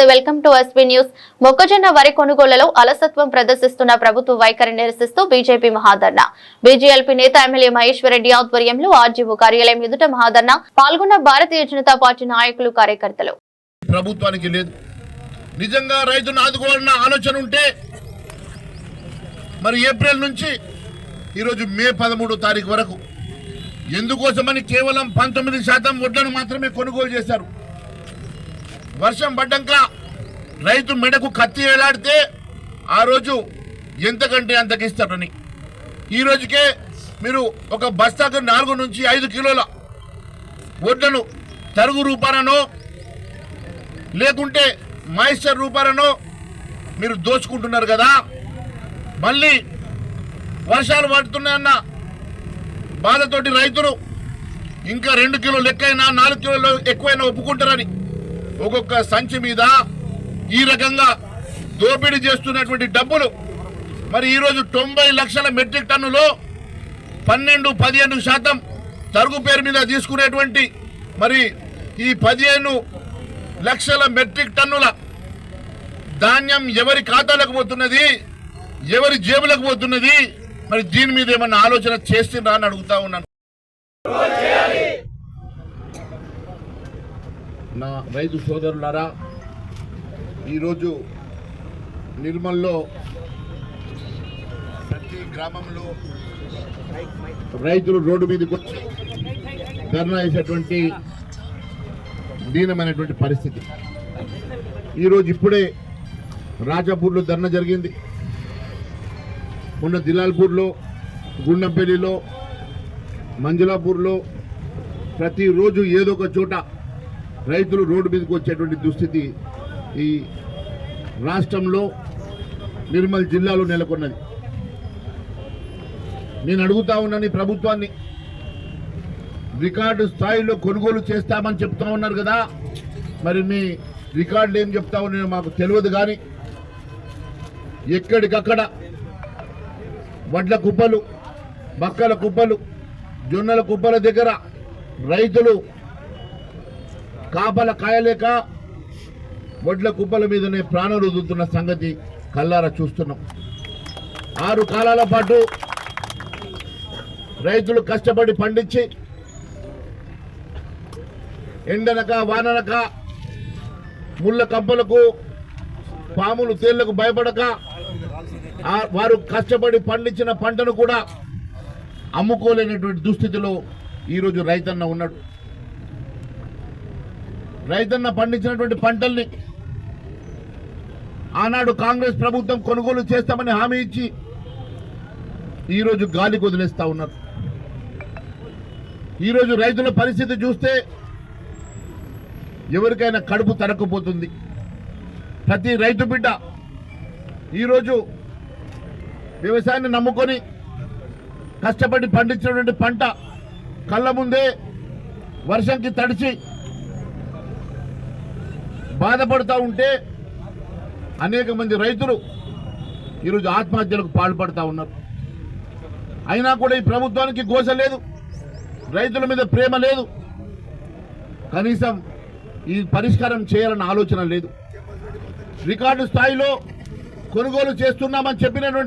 నమస్తే welcome to SP news. మొక్కజొన్న వరి కొనుగోలులో అలసత్వం ప్రదర్శిస్తున్న ప్రభుత్వ వైఖరి నిరసిస్తూ బీజేపీ మహాధర్నా. బీజేఎల్పీ నేత ఎమ్మెల్యే మహేశ్వర్ రెడ్డి ఆధ్వర్యంలో ఆర్జీఓ కార్యాలయం ఎదుట మహాధర్నా పాల్గొన్న భారతీయ జనతా పార్టీ నాయకులు కార్యకర్తలు. ప్రభుత్వానికి లేదు నిజంగా రైతును ఆదుకోవాలన్న ఆలోచన ఉంటే మరి ఏప్రిల్ నుంచి ఈరోజు మే 13వ తారీఖు వరకు ఎందుకోసమని కేవలం 19% వడ్లను మాత్రమే కొనుగోలు చేశారు. వర్షం పడ్డాక రైతు మెడకు కత్తి వేలాడితే ఆ రోజు ఎంతకంటే అంతకిస్తారని ఈ రోజుకే మీరు ఒక బస్తాకు 4 నుంచి 5 కిలోల వడ్లను తరుగు రూపానో లేకుంటే మాయిశ్చర్ రూపానో మీరు దోచుకుంటున్నారు కదా. మళ్ళీ వర్షాలు పడుతున్నాయన్న బాధతోటి రైతులు ఇంకా 2 కిలోలు ఎక్కువైనా 4 కిలోలు ఎక్కువైనా ఒప్పుకుంటారని ఒక్కొక్క సంచి మీద ఈ రకంగా దోపిడీ చేస్తున్నటువంటి డబ్బులు మరి ఈరోజు 90 లక్షల మెట్రిక్ టన్నులో 12-15% తరుగు పేరు మీద తీసుకునేటువంటి మరి ఈ 15 లక్షల మెట్రిక్ టన్నుల ధాన్యం ఎవరి ఖాతాలకు పోతున్నది, ఎవరి జేబులకు పోతున్నది, మరి దీని మీద ఏమన్నా ఆలోచన చేస్తుందా అని అడుగుతా ఉన్నాను. నా రైతు సోదరులారా, ఈరోజు నిర్మల్లో ప్రతి గ్రామంలో రైతులు రోడ్డు మీదకి వచ్చి ధర్నా చేసేటువంటి దీనమైనటువంటి పరిస్థితి. ఈరోజు ఇప్పుడే రాజాపూర్లో ధర్నా జరిగింది, మొన్న దిలాల్పూర్లో, గుండంపల్లిలో, మంజులాపూర్లో ప్రతిరోజు ఏదో ఒక చోట రైతులు రోడ్డు మీదకి వచ్చేటువంటి దుస్థితి ఈ రాష్ట్రంలో నిర్మల్ జిల్లాలో నెలకొన్నది. నేను అడుగుతా ఉన్నాను ఈ ప్రభుత్వాన్ని, రికార్డు స్థాయిలో కొనుగోలు చేస్తామని చెప్తా ఉన్నారు కదా, మరి మీ రికార్డులు ఏం చెప్తా ఉన్నాయో మాకు తెలియదు. కానీ ఎక్కడికక్కడ వడ్ల కుప్పలు, బక్కల కుప్పలు, జొన్నల కుప్పల దగ్గర రైతులు కాపల కాయలేక వడ్ల కుప్పల మీదనే ప్రాణాలు వదులుతున్న సంగతి కల్లారా చూస్తున్నాం. 6 కాలాల పాటు రైతులు కష్టపడి పండించి ఎండనక వాననక ముళ్ళ కంపలకు పాములు తేళ్లకు భయపడక వారు కష్టపడి పండించిన పంటను కూడా అమ్ముకోలేనటువంటి దుస్థితిలో ఈరోజు రైతన్న ఉన్నాడు. రైతన్న పండించినటువంటి పంటల్ని ఆనాడు కాంగ్రెస్ ప్రభుత్వం కొనుగోలు చేస్తామని హామీ ఇచ్చి ఈరోజు గాలికి వదిలేస్తా ఉన్నారు. ఈరోజు రైతుల పరిస్థితి చూస్తే ఎవరికైనా కడుపు తరక్కుపోతుంది. ప్రతి రైతు బిడ్డ ఈరోజు వ్యవసాయాన్ని నమ్ముకొని కష్టపడి పండించినటువంటి పంట కళ్ళ ముందే వర్షంకి తడిచి బాధపడుతూ ఉంటే అనేక మంది రైతులు ఈరోజు ఆత్మహత్యలకు పాల్పడుతూ ఉన్నారు. అయినా కూడా ఈ ప్రభుత్వానికి గోస లేదు, రైతుల మీద ప్రేమ లేదు, కనీసం ఈ పరిష్కారం చేయాలన్న ఆలోచన లేదు. రికార్డు స్థాయిలో కొనుగోలు చేస్తున్నామని చెప్పినటువంటి